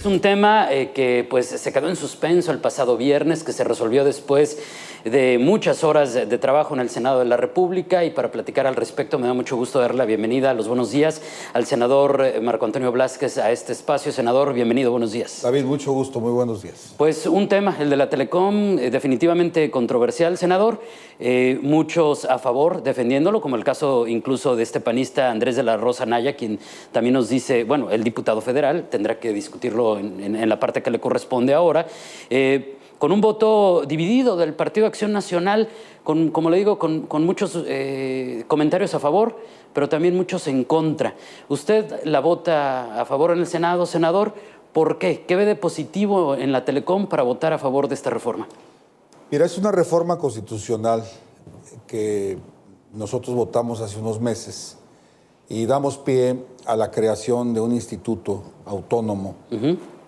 un tema que pues se quedó en suspenso el pasado viernes, que se resolvió después de muchas horas de trabajo en el Senado de la República, y para platicar al respecto me da mucho gusto darle la bienvenida, los buenos días, al senador Marco Antonio Blázquez a este espacio. Senador, bienvenido, buenos días. David, mucho gusto, muy buenos días. Pues un tema, el de la Telecom, definitivamente controversial, senador. Muchos a favor, defendiéndolo, como el caso incluso de este panista Andrés de la Rosa Naya, quien también nos dice, bueno, el diputado federal, tendrá que discutirlo en la parte que le corresponde ahora, con un voto dividido del Partido Acción Nacional, como le digo, con muchos comentarios a favor, pero también muchos en contra. ¿Usted la vota a favor en el Senado, senador? ¿Por qué? ¿Qué ve de positivo en la Telecom para votar a favor de esta reforma? Mira, es una reforma constitucional que nosotros votamos hace unos meses y damos pie a la creación de un instituto autónomo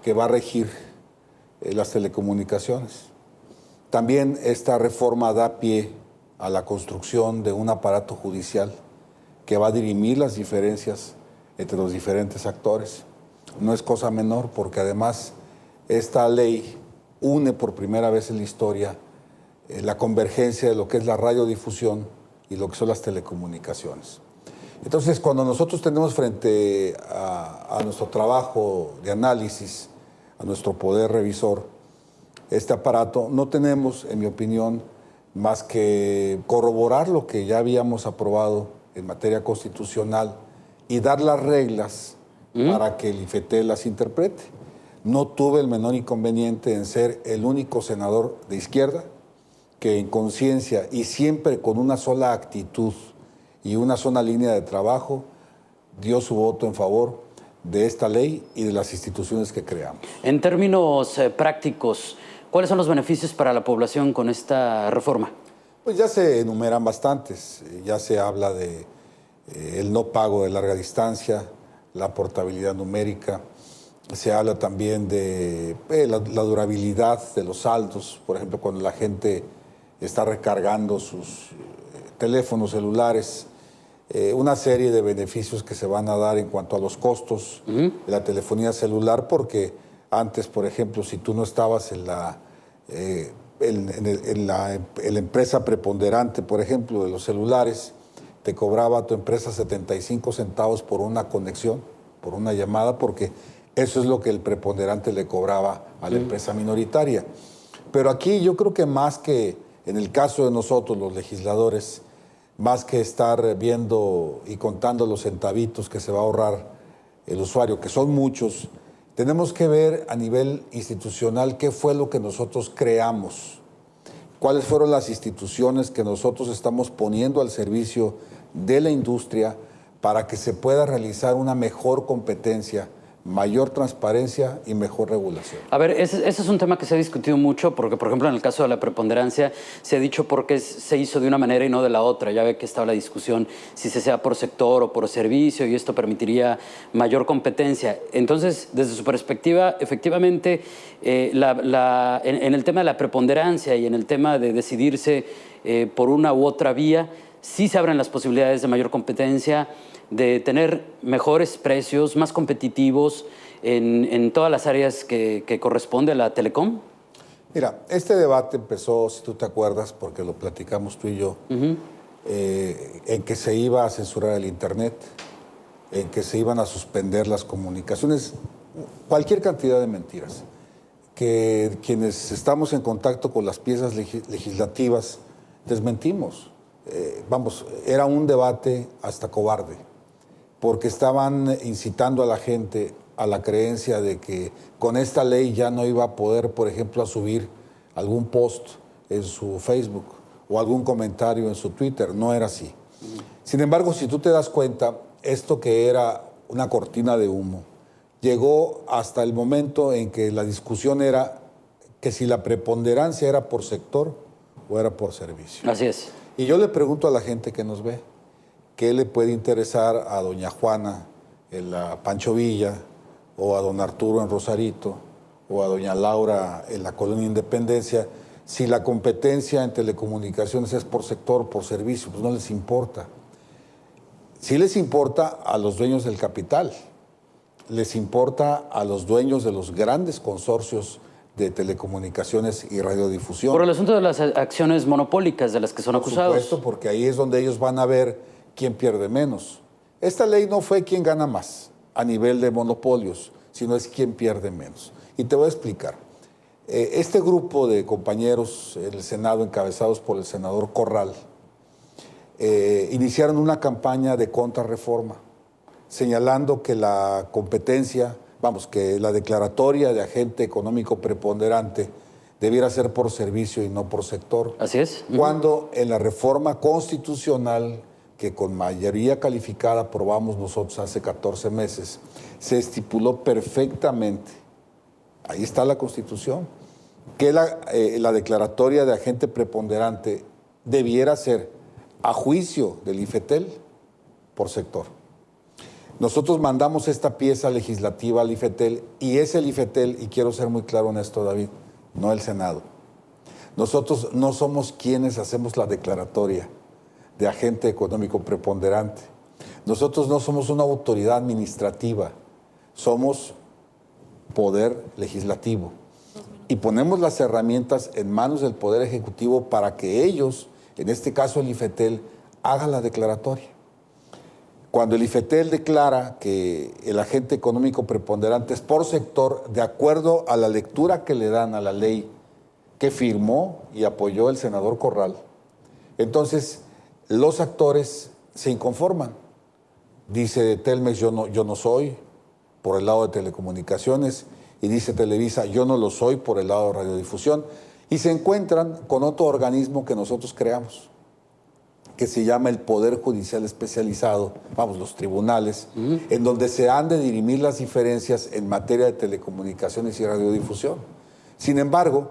que va a regir las telecomunicaciones. También esta reforma da pie a la construcción de un aparato judicial que va a dirimir las diferencias entre los diferentes actores. No es cosa menor porque además esta ley une por primera vez en la historia la convergencia de lo que es la radiodifusión y lo que son las telecomunicaciones. Entonces, cuando nosotros tenemos frente a nuestro trabajo de análisis, a nuestro poder revisor, este aparato, no tenemos, en mi opinión, más que corroborar lo que ya habíamos aprobado en materia constitucional y dar las reglas para que el IFETEL las interprete. No tuve el menor inconveniente en ser el único senador de izquierda que en conciencia y siempre con una sola actitud y una sola línea de trabajo dio su voto en favor de esta ley y de las instituciones que creamos. En términos prácticos, ¿cuáles son los beneficios para la población con esta reforma? Pues ya se enumeran bastantes. Ya se habla de el no pago de larga distancia, la portabilidad numérica, se habla también de la durabilidad de los saldos, por ejemplo, cuando la gente está recargando sus teléfonos celulares, una serie de beneficios que se van a dar en cuanto a los costos de la telefonía celular, porque antes, por ejemplo, si tú no estabas en la empresa preponderante, por ejemplo, de los celulares, te cobraba tu empresa 75 centavos por una conexión, por una llamada, porque eso es lo que el preponderante le cobraba a la empresa minoritaria. Pero aquí yo creo que más que, en el caso de nosotros, los legisladores, más que estar viendo y contando los centavitos que se va a ahorrar el usuario, que son muchos, tenemos que ver a nivel institucional qué fue lo que nosotros creamos, cuáles fueron las instituciones que nosotros estamos poniendo al servicio de la industria para que se pueda realizar una mejor competencia, mayor transparencia y mejor regulación. A ver, ese es un tema que se ha discutido mucho porque, por ejemplo, en el caso de la preponderancia se ha dicho por qué se hizo de una manera y no de la otra. Ya ve que estaba la discusión si se sea por sector o por servicio y esto permitiría mayor competencia. Entonces, desde su perspectiva, efectivamente, en el tema de la preponderancia y en el tema de decidirse por una u otra vía, sí se abren las posibilidades de mayor competencia, de tener mejores precios, más competitivos en todas las áreas que corresponde a la Telecom? Mira, este debate empezó, si tú te acuerdas, porque lo platicamos tú y yo, en que se iba a censurar el Internet, en que se iban a suspender las comunicaciones, cualquier cantidad de mentiras, que quienes estamos en contacto con las piezas legislativas desmentimos. Vamos, era un debate hasta cobarde, porque estaban incitando a la gente a la creencia de que con esta ley ya no iba a poder, por ejemplo, a subir algún post en su Facebook o algún comentario en su Twitter. No era así. Sin embargo, si tú te das cuenta, esto que era una cortina de humo, llegó hasta el momento en que la discusión era que si la preponderancia era por sector o era por servicio. Así es. Y yo le pregunto a la gente que nos ve, ¿qué le puede interesar a doña Juana en la Pancho Villa, o a don Arturo en Rosarito, o a doña Laura en la Colonia Independencia, si la competencia en telecomunicaciones es por sector, por servicio? Pues no les importa. Sí les importa a los dueños del capital. les importa a los dueños de los grandes consorcios de telecomunicaciones y radiodifusión. Por el asunto de las acciones monopólicas de las que son acusados. Por supuesto, porque ahí es donde ellos van a ver quién pierde menos. Esta ley no fue quién gana más a nivel de monopolios, sino es quién pierde menos. Y te voy a explicar. Este grupo de compañeros en el Senado, encabezados por el senador Corral, iniciaron una campaña de contrarreforma, señalando que la competencia, que la declaratoria de agente económico preponderante debiera ser por servicio y no por sector. Así es. Cuando en la reforma constitucional que con mayoría calificada aprobamos nosotros hace 14 meses, se estipuló perfectamente, ahí está la Constitución, que la declaratoria de agente preponderante debiera ser a juicio del IFETEL por sector. Nosotros mandamos esta pieza legislativa al IFETEL y es el IFETEL, y quiero ser muy claro en esto, David, no el Senado. Nosotros no somos quienes hacemos la declaratoria de agente económico preponderante. Nosotros no somos una autoridad administrativa, somos poder legislativo. Y ponemos las herramientas en manos del Poder Ejecutivo para que ellos, en este caso el IFETEL, hagan la declaratoria. Cuando el IFETEL declara que el agente económico preponderante es por sector, de acuerdo a la lectura que le dan a la ley que firmó y apoyó el senador Corral, entonces los actores se inconforman. Dice Telmex, yo no soy, por el lado de telecomunicaciones, y dice Televisa, yo no lo soy, por el lado de radiodifusión, y se encuentran con otro organismo que nosotros creamos, que se llama el Poder Judicial Especializado, los tribunales, en donde se han de dirimir las diferencias en materia de telecomunicaciones y radiodifusión. Sin embargo,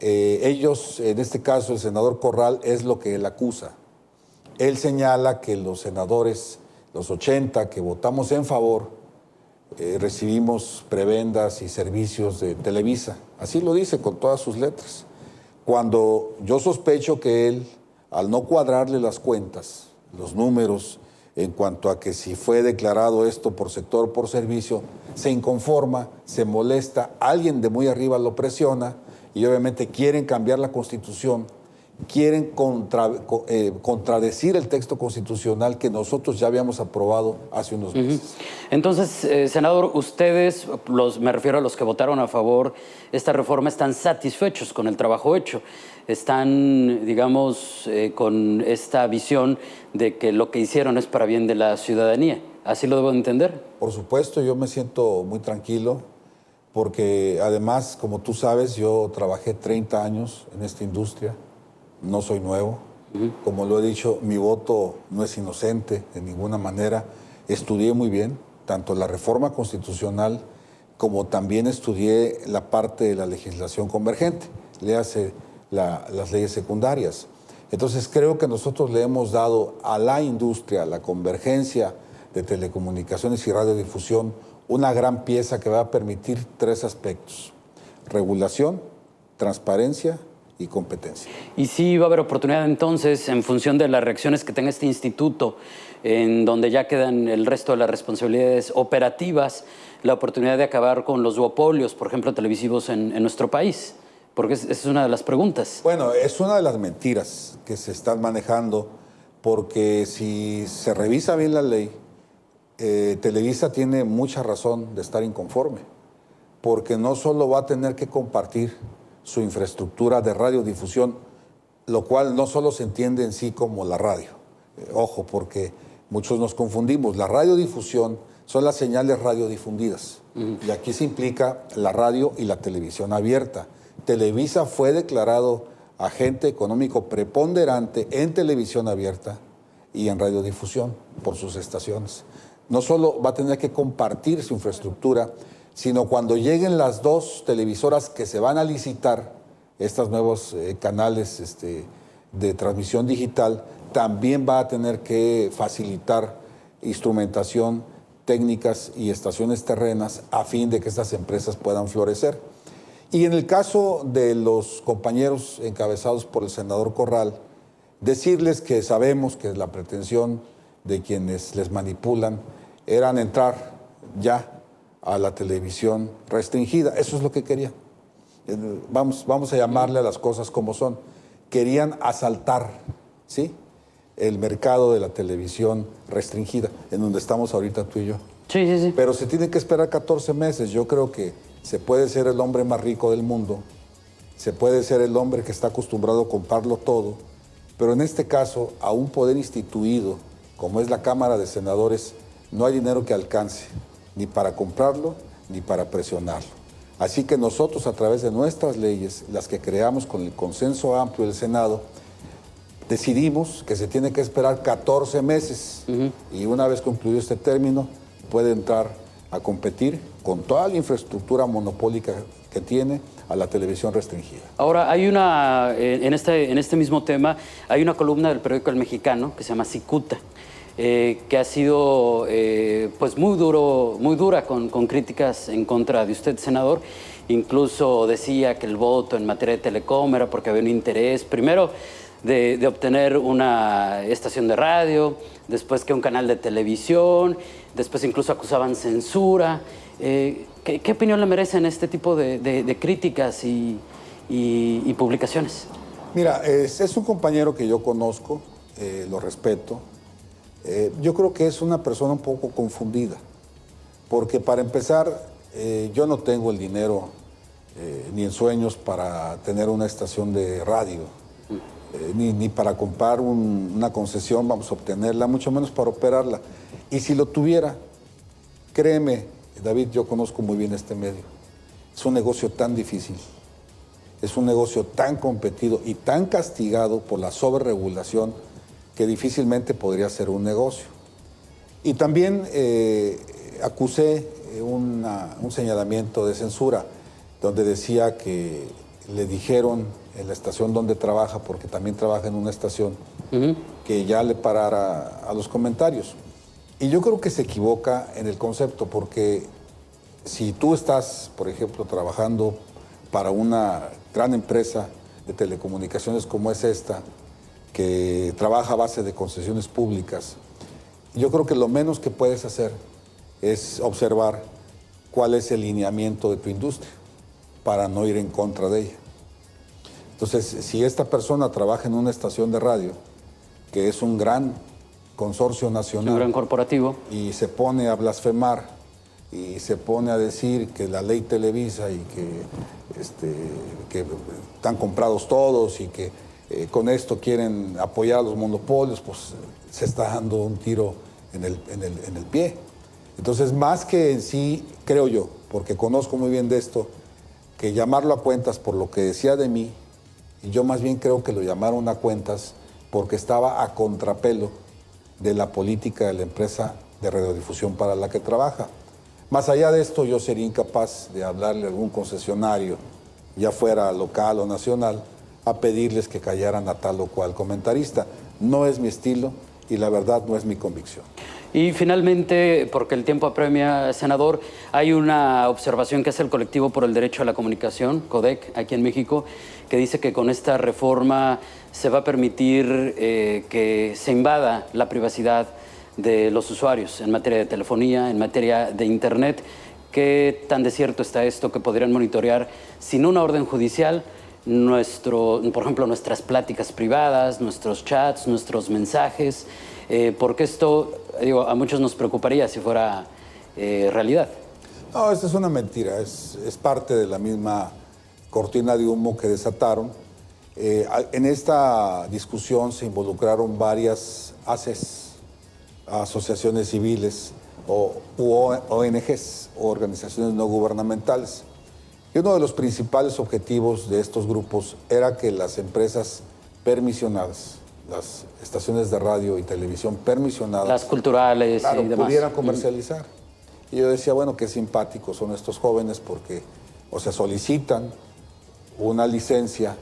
ellos, en este caso el senador Corral, es lo que él acusa. Él señala que los senadores, los 80 que votamos en favor, recibimos prebendas y servicios de Televisa. Así lo dice con todas sus letras. Cuando yo sospecho que él, al no cuadrarle las cuentas, los números, en cuanto a que si fue declarado esto por sector o por servicio, se inconforma, se molesta, alguien de muy arriba lo presiona y obviamente quieren cambiar la Constitución, quieren contradecir el texto constitucional que nosotros ya habíamos aprobado hace unos meses. Entonces, senador, ustedes, me refiero a los que votaron a favor esta reforma, están satisfechos con el trabajo hecho, están, digamos, con esta visión de que lo que hicieron es para bien de la ciudadanía. ¿Así lo debo entender? Por supuesto, yo me siento muy tranquilo porque además, como tú sabes, yo trabajé 30 años en esta industria. No soy nuevo, como lo he dicho, mi voto no es inocente de ninguna manera. Estudié muy bien, tanto la reforma constitucional como también estudié la parte de la legislación convergente, léase las leyes secundarias. Entonces creo que nosotros le hemos dado a la industria, la convergencia de telecomunicaciones y radiodifusión, una gran pieza que va a permitir 3 aspectos: regulación, transparencia y competencia. Y sí va a haber oportunidad entonces, en función de las reacciones que tenga este instituto, en donde ya quedan el resto de las responsabilidades operativas, la oportunidad de acabar con los duopolios, por ejemplo, televisivos en nuestro país. Porque esa es una de las preguntas. Bueno, es una de las mentiras que se están manejando, porque si se revisa bien la ley, Televisa tiene mucha razón de estar inconforme, porque no solo va a tener que compartir su infraestructura de radiodifusión, lo cual no solo se entiende en sí como la radio. Ojo, porque muchos nos confundimos. La radiodifusión son las señales radiodifundidas. Y aquí se implica la radio y la televisión abierta. Televisa fue declarado agente económico preponderante en televisión abierta y en radiodifusión por sus estaciones. No solo va a tener que compartir su infraestructura, sino cuando lleguen las 2 televisoras que se van a licitar, estos nuevos canales de transmisión digital, también va a tener que facilitar instrumentación, técnicas y estaciones terrenas a fin de que estas empresas puedan florecer. Y en el caso de los compañeros encabezados por el senador Corral, decirles que sabemos que la pretensión de quienes les manipulan eran entrar ya a la televisión restringida. Eso es lo que querían. Vamos a llamarle a las cosas como son. Querían asaltar, ¿sí?, el mercado de la televisión restringida, en donde estamos ahorita tú y yo. Sí, sí, sí. Pero se tiene que esperar 14 meses. Yo creo que se puede ser el hombre más rico del mundo, se puede ser el hombre que está acostumbrado a comprarlo todo, pero en este caso, a un poder instituido, como es la Cámara de Senadores, no hay dinero que alcance, ni para comprarlo, ni para presionarlo. Así que nosotros, a través de nuestras leyes, las que creamos con el consenso amplio del Senado, decidimos que se tiene que esperar 14 meses y una vez concluido este término puede entrar a competir con toda la infraestructura monopólica que tiene a la televisión restringida. Ahora, hay una, en este mismo tema, hay una columna del periódico El Mexicano que se llama Cicuta, que ha sido pues muy dura con críticas en contra de usted, senador. Incluso decía que el voto en materia de telecom era porque había un interés, primero, de obtener una estación de radio, después que un canal de televisión, después incluso acusaban censura. ¿Qué opinión le merecen este tipo de críticas y publicaciones? Mira, es un compañero que yo conozco, lo respeto. Yo creo que es una persona un poco confundida, porque para empezar, yo no tengo el dinero ni en sueños para tener una estación de radio. Ni para comprar una concesión vamos a obtenerla, mucho menos para operarla. Y si lo tuviera, créeme, David, yo conozco muy bien este medio. Es un negocio tan difícil, es un negocio tan competido y tan castigado por la sobreregulación que difícilmente podría ser un negocio. Y también acusé un señalamiento de censura, donde decía que le dijeron en la estación donde trabaja, porque también trabaja en una estación, que ya le parara a los comentarios. Y yo creo que se equivoca en el concepto, porque si tú estás, por ejemplo, trabajando para una gran empresa de telecomunicaciones como es esta, que trabaja a base de concesiones públicas, yo creo que lo menos que puedes hacer es observar cuál es el lineamiento de tu industria para no ir en contra de ella. Entonces, si esta persona trabaja en una estación de radio, que es un gran consorcio nacional, un gran corporativo, y se pone a blasfemar y se pone a decir que la ley Televisa y que están comprados todos y que con esto quieren apoyar a los monopolios, pues se está dando un tiro en el pie. Entonces, más que en sí, creo yo, porque conozco muy bien de esto, que llamarlo a cuentas por lo que decía de mí, y yo más bien creo que lo llamaron a cuentas porque estaba a contrapelo de la política de la empresa de radiodifusión para la que trabaja. Más allá de esto, yo sería incapaz de hablarle a algún concesionario, ya fuera local o nacional, a pedirles que callaran a tal o cual comentarista. No es mi estilo y la verdad no es mi convicción. Y finalmente, porque el tiempo apremia, senador, hay una observación que hace el Colectivo por el Derecho a la Comunicación, CODEC, aquí en México, que dice que con esta reforma se va a permitir que se invada la privacidad de los usuarios en materia de telefonía, en materia de Internet. ¿Qué tan de cierto está esto que podrían monitorear sin una orden judicial por ejemplo, nuestras pláticas privadas, nuestros chats, nuestros mensajes? Porque esto, digo, a muchos nos preocuparía si fuera realidad. No, esta es una mentira, es parte de la misma cortina de humo que desataron. En esta discusión se involucraron varias ACES, asociaciones civiles, u ONGs, o organizaciones no gubernamentales. Y uno de los principales objetivos de estos grupos era que las empresas permisionadas, las estaciones de radio y televisión permisionadas, las culturales, claro, y demás, pudieran comercializar. Y yo decía, bueno, qué simpáticos son estos jóvenes porque, o sea, solicitan una licencia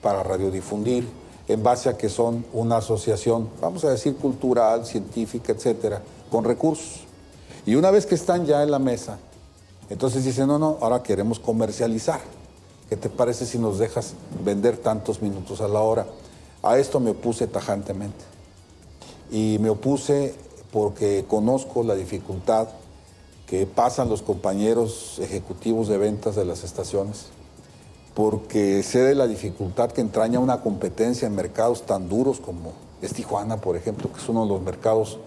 para radiodifundir en base a que son una asociación, vamos a decir, cultural, científica, etcétera, con recursos. Y una vez que están ya en la mesa, entonces dicen, no, ahora queremos comercializar. ¿Qué te parece si nos dejas vender tantos minutos a la hora? A esto me opuse tajantemente. Y me opuse porque conozco la dificultad que pasan los compañeros ejecutivos de ventas de las estaciones, porque sé de la dificultad que entraña una competencia en mercados tan duros como es Tijuana, por ejemplo, que es uno de los mercados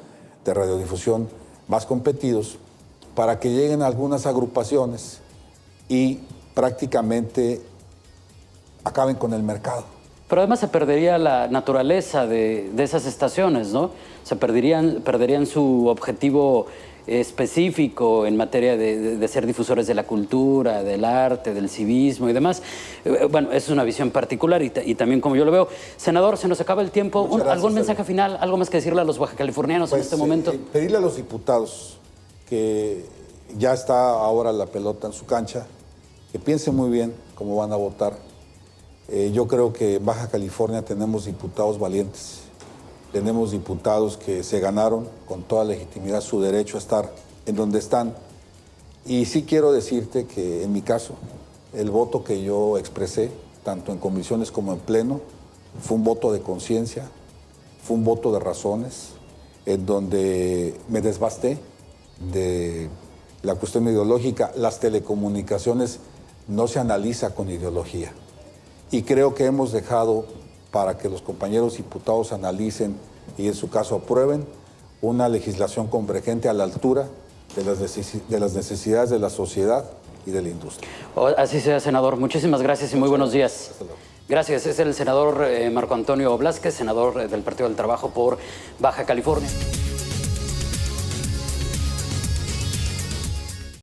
de radiodifusión más competidos, para que lleguen algunas agrupaciones y prácticamente acaben con el mercado. Pero además se perdería la naturaleza de esas estaciones, ¿no? Se perderían su objetivo específico en materia de ser difusores de la cultura, del arte, del civismo y demás. Bueno, es una visión particular y también como yo lo veo. Senador, se nos acaba el tiempo. ¿Algún mensaje final, algo más que decirle a los bajacalifornianos en este momento? Pedirle a los diputados que ya está ahora la pelota en su cancha, que piensen muy bien cómo van a votar. Yo creo que en Baja California tenemos diputados valientes, tenemos diputados que se ganaron con toda legitimidad su derecho a estar en donde están. Y sí quiero decirte que en mi caso, el voto que yo expresé, tanto en comisiones como en pleno, fue un voto de conciencia, fue un voto de razones, en donde me desbasté de la cuestión ideológica. Las telecomunicaciones no se analiza con ideología. Y creo que hemos dejado para que los compañeros diputados analicen y en su caso aprueben una legislación convergente a la altura de las necesidades de la sociedad y de la industria. Así sea, senador. Muchísimas gracias y muy buenos días. Gracias. Es el senador Marco Antonio Blázquez, senador del Partido del Trabajo por Baja California.